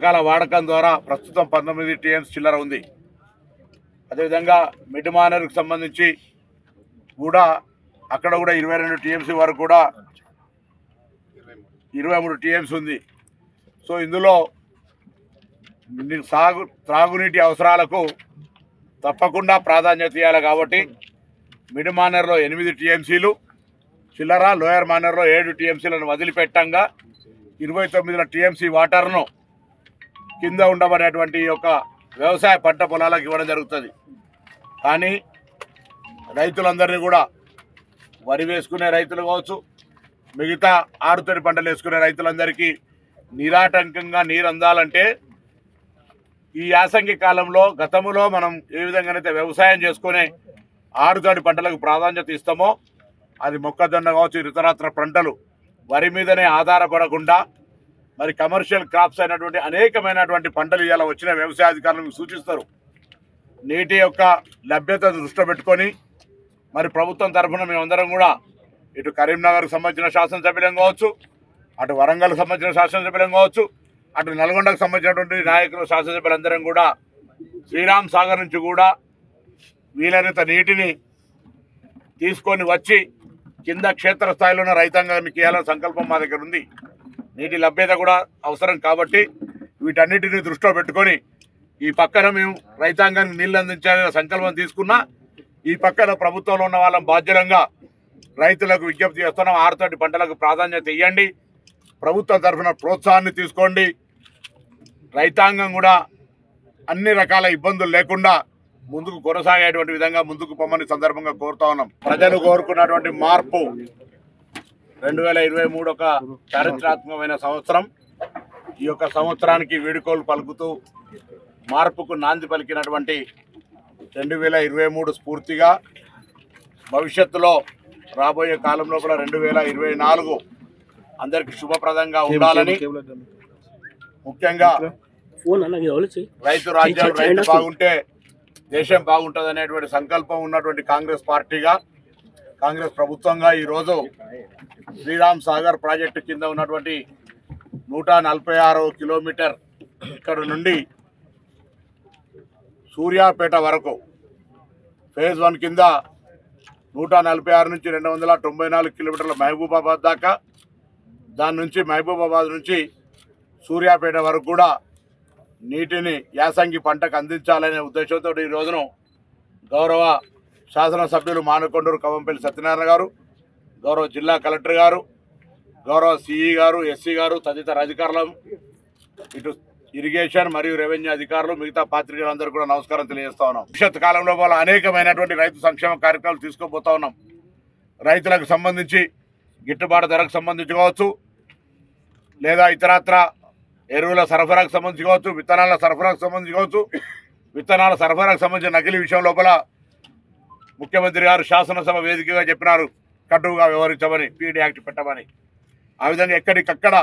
పథకాల వాడకం ద్వారా ప్రస్తుతం 19 టీఎంసీ చిల్లర ఉంది. అదేవిధంగా మిడ్ మానర్కి సంబంధించి కూడా అక్కడ కూడా 22 టీఎంసీ వరకు కూడా 23 టీఎంసీ ఉంది. సో ఇందులో త్రాగునీటి అవసరాలకు తప్పకుండా ప్రాధాన్యత ఇవ్వాలి కాబట్టి మిడ్ మానర్లో 8 టీఎంసీలు చిల్లర, లోయర్ మానర్లో 7 టీఎంసీలను వదిలిపెట్టంగా 29 టీఎంసీ వాటర్ను కింద ఉండబడేటువంటి యొక్క వ్యవసాయ పంట పొలాలకు ఇవ్వడం జరుగుతుంది. కానీ రైతులందరినీ కూడా వరి వేసుకునే రైతులు కావచ్చు, మిగతా ఆరుతడి పంటలు వేసుకునే రైతులందరికీ నిరాటంకంగా నీరు అందాలంటే ఈ యాసంగి కాలంలో గతంలో మనం ఏ విధంగానైతే వ్యవసాయం చేసుకునే ఆరుతడి పంటలకు ప్రాధాన్యత ఇస్తామో అది మొక్కజొన్న కావచ్చు, ఇతరత్ర పంటలు వరి మీదనే ఆధారపడకుండా మరి కమర్షియల్ క్రాప్స్ అయినటువంటి అనేకమైనటువంటి పంటలు ఇవాళ వచ్చిన వ్యవసాయ అధికారులకు సూచిస్తారు. నీటి యొక్క లభ్యత దృష్టిలో పెట్టుకొని మరి ప్రభుత్వం తరఫున మేమందరం కూడా ఇటు కరీంనగర్కు సంబంధించిన శాసనసభ్యులం కావచ్చు, అటు వరంగల్కి సంబంధించిన శాసనసభ్యులం కావచ్చు, అటు నల్గొండకు సంబంధించినటువంటి నాయకులు శాసనసభ్యులందరం కూడా శ్రీరామ్ సాగర్ నుంచి కూడా వీలైనంత నీటిని తీసుకొని వచ్చి కింద క్షేత్రస్థాయిలో ఉన్న రైతాంగానికి ఇవ్వాలనే సంకల్పం మా దగ్గర ఉంది. నీటి లభ్యత కూడా అవసరం కాబట్టి వీటన్నిటిని దృష్టిలో పెట్టుకొని ఈ పక్కన మేము రైతాంగానికి నీళ్లు అందించాలనే సంకల్పం తీసుకున్నా, ఈ పక్కన ప్రభుత్వంలో ఉన్న వాళ్ళం బాధ్యులంగా రైతులకు విజ్ఞప్తి చేస్తున్నాం. ఆరుతడి పంటలకు ప్రాధాన్యత ఇవ్వండి, ప్రభుత్వం తరఫున ప్రోత్సాహాన్ని తీసుకోండి. రైతాంగం కూడా అన్ని రకాల ఇబ్బందులు లేకుండా ముందుకు కొనసాగేటువంటి విధంగా ముందుకు పొమ్మని సందర్భంగా కోరుతా ఉన్నాం. ప్రజలు కోరుకున్నటువంటి మార్పు 2023 ఒక చారిత్రాత్మకమైన సంవత్సరం. ఈ యొక్క సంవత్సరానికి వీడుకోలు పలుకుతూ మార్పుకు నాంది పలికినటువంటి 2023 స్ఫూర్తిగా భవిష్యత్తులో రాబోయే కాలంలో కూడా 2024 అందరికి శుభప్రదంగా ఉండాలని, ముఖ్యంగా రైతు రాజ్యం, రైతు బాగుంటే దేశం బాగుంటుంది అనేటువంటి సంకల్పం ఉన్నటువంటి కాంగ్రెస్ పార్టీగా, కాంగ్రెస్ ప్రభుత్వంగా ఈరోజు శ్రీరామ్ సాగర్ ప్రాజెక్టు కింద ఉన్నటువంటి 146 కిలోమీటర్ ఇక్కడ నుండి సూర్యాపేట వరకు ఫేజ్ 1 కింద 146 నుంచి 294 కిలోమీటర్ల మహబూబాబాద్ దాకా, దాని నుంచి మహబూబాబాద్ నుంచి సూర్యాపేట వరకు కూడా నీటిని యాసంగి పంటకు అందించాలనే ఉద్దేశంతో ఈ రోజును గౌరవ శాసనసభ్యులు మానకొండూరు కవంపల్లి సత్యనారాయణ గారు, గౌరవ జిల్లా కలెక్టర్ గారు, గౌరవ సిఈ గారు, ఎస్సీ గారు తదితర అధికారులు, ఇటు ఇరిగేషన్ మరియు రెవెన్యూ అధికారులు, మిగతా పాత్రికేయులందరూ కూడా నమస్కారం తెలియజేస్తా ఉన్నాం. భవిష్యత్ కాలంలో వాళ్ళు అనేకమైనటువంటి రైతు సంక్షేమ కార్యక్రమాలు తీసుకోబోతా ఉన్నాం. రైతులకు సంబంధించి గిట్టుబాటు ధరకు సంబంధించి కావచ్చు, లేదా ఇతరత్ర ఎరువుల సరఫరాకు సంబంధించి కావచ్చు, విత్తనాల సరఫరాకు సంబంధించి కావచ్చు, విత్తనాల సరఫరాకు సంబంధించిన నకిలీ విషయం లోపల ముఖ్యమంత్రి గారు శాసనసభ వేదికగా చెప్పినారు కటువుగా వ్యవహరించమని, పీడీ యాక్ట్ పెట్టమని. ఆ విధంగా ఎక్కడికక్కడ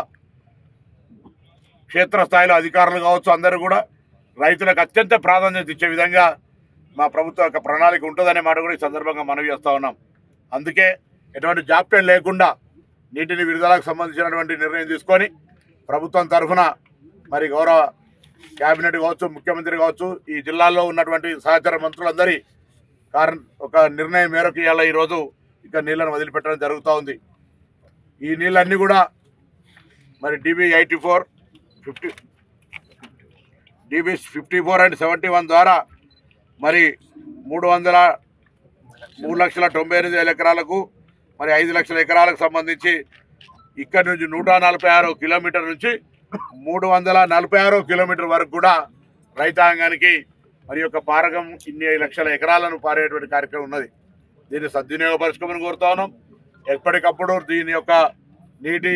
క్షేత్రస్థాయిలో అధికారులు కావచ్చు అందరూ కూడా రైతులకు అత్యంత ప్రాధాన్యత ఇచ్చే విధంగా మా ప్రభుత్వం యొక్క ప్రణాళిక ఉంటుందనే మాట కూడా ఈ సందర్భంగా మనవి చేస్తూ ఉన్నాం. అందుకే ఎటువంటి జాప్యం లేకుండా నీటిని విడుదలకు సంబంధించినటువంటి నిర్ణయం తీసుకొని ప్రభుత్వం తరఫున మరి గౌరవ క్యాబినెట్ కావచ్చు, ముఖ్యమంత్రి కావచ్చు, ఈ జిల్లాల్లో ఉన్నటువంటి సహచర మంత్రులందరి ఒక నిర్ణయం మేరకు ఇవాళ ఈరోజు ఇక నీళ్లను వదిలిపెట్టడం జరుగుతూ ఉంది. ఈ నీళ్ళన్నీ కూడా మరి DB 84, 54 అండ్ 71 ద్వారా మరి 3,98,000 ఎకరాలకు మరి 5 లక్షల ఎకరాలకు సంబంధించి ఇక్కడ నుంచి 146 కిలోమీటర్ నుంచి 346 కిలోమీటర్ వరకు కూడా రైతాంగానికి మరి యొక్క పారకం ఇన్ని లక్షల ఎకరాలను పారేటువంటి కార్యక్రమం ఉన్నది. దీన్ని సద్వినియోగపరచుకోమని కోరుతా ఉన్నాం. ఎప్పటికప్పుడు దీని యొక్క నీటి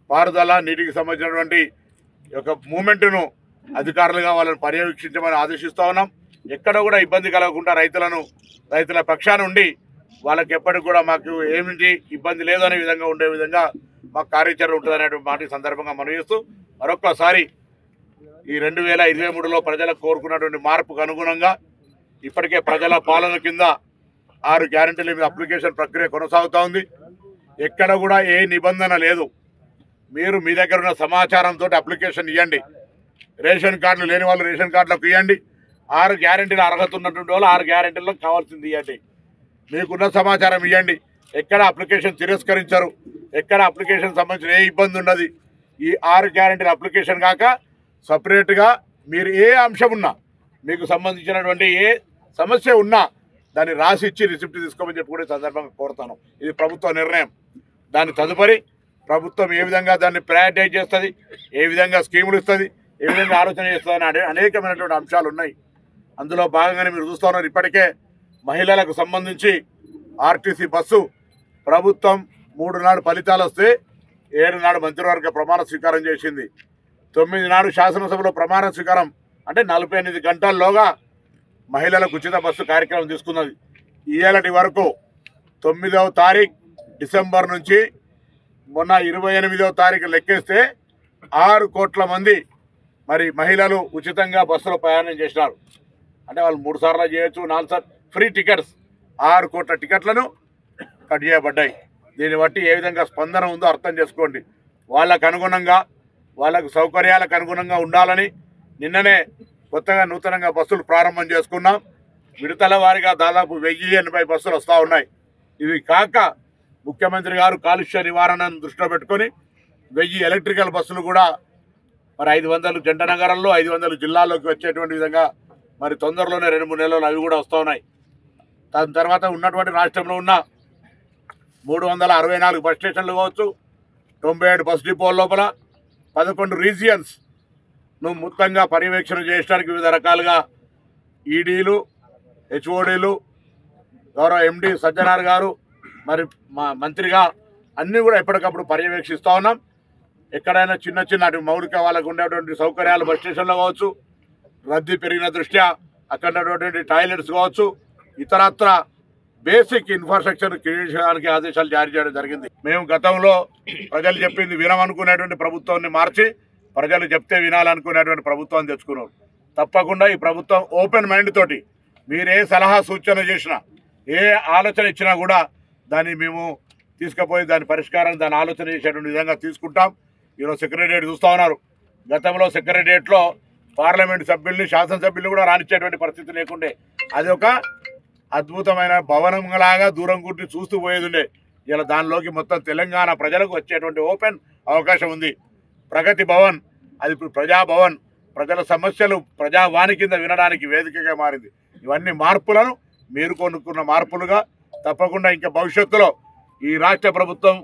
పారుదల, నీటికి సంబంధించినటువంటి యొక్క మూమెంట్ను అధికారులుగా వాళ్ళని పర్యవేక్షించమని ఆదేశిస్తూ ఉన్నాం. ఎక్కడ కూడా ఇబ్బంది కలగకుండా రైతుల పక్షాన ఉండి వాళ్ళకి ఎప్పటికి కూడా మాకు ఏమిటి ఇబ్బంది లేదనే విధంగా ఉండే విధంగా మాకు కార్యాచరణ ఉంటుందనేటువంటి మాట సందర్భంగా మనం చేస్తూ మరొక్కసారి ఈ 2023లో ప్రజలకు కోరుకున్నటువంటి మార్పుకు అనుగుణంగా ఇప్పటికే ప్రజల పాలన కింద 6 గ్యారెంటీల మీద అప్లికేషన్ ప్రక్రియ కొనసాగుతూ ఉంది. ఎక్కడ కూడా ఏ నిబంధన లేదు. మీరు మీ దగ్గర ఉన్న సమాచారంతో అప్లికేషన్ ఇవ్వండి. రేషన్ కార్డులు లేని వాళ్ళు రేషన్ కార్డులకు ఇవ్వండి. 6 గ్యారెంటీల అర్హత ఉన్నటువంటి వాళ్ళు 6 గ్యారెంటీలకు కావాల్సింది ఇవ్వండి. మీకున్న సమాచారం ఇవ్వండి. ఎక్కడ అప్లికేషన్ తిరస్కరించరు, ఎక్కడ అప్లికేషన్ సంబంధించిన ఏ ఇబ్బంది ఉన్నది. ఈ 6 గ్యారెంటీల అప్లికేషన్ కాక సపరేట్గా మీరు ఏ అంశం ఉన్నా, మీకు సంబంధించినటువంటి ఏ సమస్య ఉన్నా దాన్ని రాసి ఇచ్చి రిసిప్ట్ తీసుకోమని చెప్పి కూడా సందర్భంగా కోరుతాను. ఇది ప్రభుత్వ నిర్ణయం. దాని తదుపరి ప్రభుత్వం ఏ విధంగా దాన్ని ప్రయారిటైజ్ చేస్తుంది, ఏ విధంగా స్కీములు ఇస్తుంది, ఏ విధంగా ఆలోచన చేస్తుంది అనేకమైనటువంటి అంశాలు ఉన్నాయి. అందులో భాగంగానే మీరు చూస్తూ ఉన్నారు. ఇప్పటికే మహిళలకు సంబంధించి ఆర్టీసీ బస్సు ప్రభుత్వం 3 నాడు ఫలితాలు వస్తే 7 నాడు మంత్రివర్గ ప్రమాణ స్వీకారం చేసింది. 9 నాడు శాసనసభలో ప్రమాణ స్వీకారం అంటే 48 గంటల్లోగా మహిళలకు ఉచిత బస్సు కార్యక్రమం తీసుకున్నది. ఇవాళటి వరకు 9వ తారీఖు డిసెంబర్ నుంచి మొన్న 28వ తారీఖు లెక్కేస్తే 6 కోట్ల మంది మరి మహిళలు ఉచితంగా బస్సులో ప్రయాణం చేసినారు. అంటే వాళ్ళు 3 సార్లు చేయొచ్చు, 4 సార్లు ఫ్రీ టికెట్స్. 6 కోట్ల టికెట్లను కట్ చేయబడ్డాయి. దీన్ని బట్టి ఏ విధంగా స్పందన ఉందో అర్థం చేసుకోండి. వాళ్ళకు అనుగుణంగా, వాళ్ళకు సౌకర్యాలకు అనుగుణంగా ఉండాలని నిన్ననే కొత్తగా నూతనంగా బస్సులు ప్రారంభం చేసుకున్నాం. విడతల వారీగా దాదాపు 1080 బస్సులు వస్తూ ఉన్నాయి. ఇవి కాక ముఖ్యమంత్రి గారు కాలుష్య నివారణను దృష్టిలో పెట్టుకొని 1000 ఎలక్ట్రికల్ బస్సులు కూడా మరి 500 జంట నగరంలో 500 జిల్లాల్లోకి వచ్చేటువంటి విధంగా మరి తొందరలోనే 2-3 నెలలు అవి కూడా వస్తూ ఉన్నాయి. దాని తర్వాత ఉన్నటువంటి రాష్ట్రంలో ఉన్న 364 బస్ స్టేషన్లు కావచ్చు, 97 బస్ డిపోల లోపల 11 రీజియన్స్ మొత్తంగా పర్యవేక్షణ చేయడానికి వివిధ రకాలుగా ఈడీలు, హెచ్ఓడీలు, గౌరవ ఎండి సజ్జనార్ గారు మరి మా మంత్రిగా అన్నీ కూడా ఎప్పటికప్పుడు పర్యవేక్షిస్తూ ఉన్నాం. ఎక్కడైనా చిన్న చిన్న అటు మౌలిక వాళ్ళకు ఉండేటువంటి సౌకర్యాలు బస్ స్టేషన్లో కావచ్చు, రద్దీ పెరిగిన దృష్ట్యా అక్కడ ఉన్నటువంటి టాయిలెట్స్ కావచ్చు, ఇతరత్ర బేసిక్ ఇన్ఫ్రాస్ట్రక్చర్ క్రియేట్ చేయడానికి ఆదేశాలు జారీ చేయడం జరిగింది. మేము గతంలో ప్రజలు చెప్పింది వినమనుకునేటువంటి ప్రభుత్వాన్ని మార్చి ప్రజలు చెప్తే వినాలనుకునేటువంటి ప్రభుత్వాన్ని తెచ్చుకున్నాం. తప్పకుండా ఈ ప్రభుత్వం ఓపెన్ మైండ్ తోటి మీరు ఏ సలహా సూచన చేసినా, ఏ ఆలోచన ఇచ్చినా కూడా దాన్ని మేము తీసుకుపోయి దాని పరిష్కారం, దాని ఆలోచన చేసేటువంటి విధంగా తీసుకుంటాం. ఈరోజు సెక్రటరియట్ చూస్తూ ఉన్నారు. గతంలో సెక్రటరియట్లో పార్లమెంట్ సభ్యుల్ని, శాసనసభ్యుల్ని కూడా రానిచ్చేటువంటి పరిస్థితి లేకుండే. అది ఒక అద్భుతమైన భవనంలాగా దూరం గురించి చూస్తూ పోయేది ఉండే. ఇలా దానిలోకి మొత్తం తెలంగాణ ప్రజలకు వచ్చేటువంటి ఓపెన్ అవకాశం ఉంది. ప్రగతి భవన్ అది ఇప్పుడు ప్రజాభవన్, ప్రజల సమస్యలు ప్రజావాణి కింద వినడానికి వేదికగా మారింది. ఇవన్నీ మార్పులను మీరు కొనుక్కున్న మార్పులుగా తప్పకుండా ఇంకా భవిష్యత్తులో ఈ రాష్ట్ర ప్రభుత్వం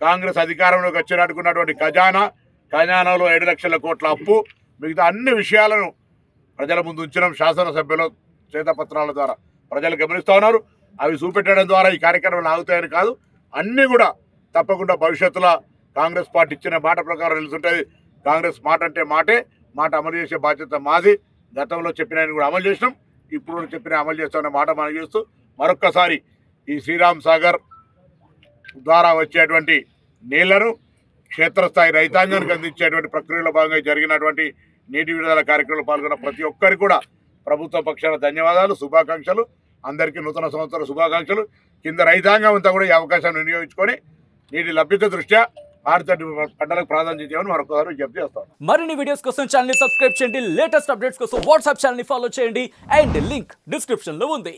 కాంగ్రెస్ అధికారంలోకి వచ్చినట్టుకున్నటువంటి ఖజానాలో 7 లక్షల కోట్ల అప్పు, మిగతా అన్ని విషయాలను ప్రజల ముందు ఉంచడం శాసనసభ్యుల శ్వేతపత్రాల ద్వారా ప్రజలు గమనిస్తూ ఉన్నారు. అవి చూపెట్టడం ద్వారా ఈ కార్యక్రమాలు ఆగుతాయని కాదు, అన్నీ కూడా తప్పకుండా భవిష్యత్తులో కాంగ్రెస్ పార్టీ ఇచ్చిన మాట ప్రకారం నిలుస్తుంటుంది. కాంగ్రెస్ మాట అంటే మాటే, మాట అమలు చేసే బాధ్యత మాది. గతంలో చెప్పిన కూడా అమలు చేసినాం, ఇప్పుడు చెప్పిన అమలు చేస్తామన్న మాట మనం చేస్తూ మరొక్కసారి ఈ శ్రీరామ్ సాగర్ ద్వారా వచ్చేటువంటి నీళ్లను క్షేత్రస్థాయి రైతాంగానికి అందించేటువంటి ప్రక్రియలో భాగంగా జరిగినటువంటి నీటి విడుదల కార్యక్రమంలో పాల్గొన్న ప్రతి ఒక్కరికి కూడా ప్రభుత్వ పక్షాన ధన్యవాదాలు, శుభాకాంక్షలు. అందరికీ నూతన సంవత్సర శుభాకాంక్షలు. కింద రైతాంగం అంతా కూడా ఈ అవకాశాన్ని వినియోగించుకొని నీటి లభ్యత దృష్ట్యా ఆరుతడి పంటలకు ప్రాధాన్యత ఇవ్వని మరొకసారి విజ్ఞప్తి చేస్తాను. మరిన్ని వీడియోస్ కోసం ఛానల్ ని సబ్స్క్రైబ్ చేయండి. లేటెస్ట్ అప్డేట్స్ కోసం వాట్సాప్ ఛానల్ ని ఫాలో చేయండి. అండ్ లింక్ డిస్క్రిప్షన్ లో ఉంది.